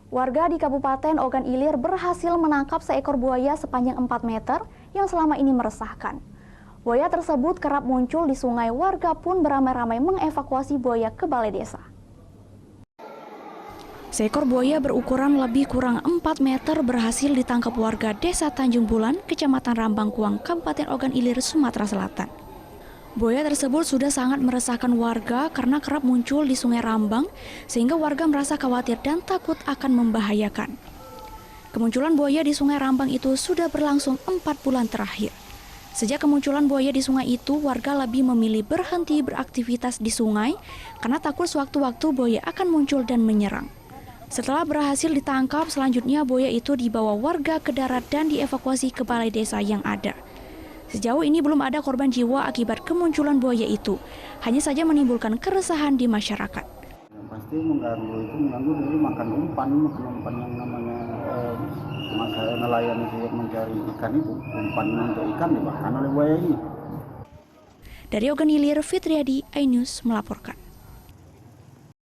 Warga di Kabupaten Ogan Ilir berhasil menangkap seekor buaya sepanjang 4 meter yang selama ini meresahkan. Buaya tersebut kerap muncul di sungai, warga pun beramai-ramai mengevakuasi buaya ke balai desa. Seekor buaya berukuran lebih kurang 4 meter berhasil ditangkap warga Desa Tanjung Bulan, Kecamatan Rambangkuang, Kabupaten Ogan Ilir, Sumatera Selatan. Buaya tersebut sudah sangat meresahkan warga karena kerap muncul di Sungai Rambang, sehingga warga merasa khawatir dan takut akan membahayakan. Kemunculan buaya di Sungai Rambang itu sudah berlangsung 4 bulan terakhir. Sejak kemunculan buaya di sungai itu, warga lebih memilih berhenti beraktivitas di sungai karena takut sewaktu-waktu buaya akan muncul dan menyerang. Setelah berhasil ditangkap, selanjutnya buaya itu dibawa warga ke darat dan dievakuasi ke balai desa yang ada. Sejauh ini belum ada korban jiwa akibat kemunculan buaya itu, hanya saja menimbulkan keresahan di masyarakat. Yang pasti mengganggu dari makan umpan yang namanya nelayan itu yang mencari ikan itu, umpan untuk ikan dimakan oleh buaya ini. Dari Ogan Ilir, Fitriadi, iNews melaporkan.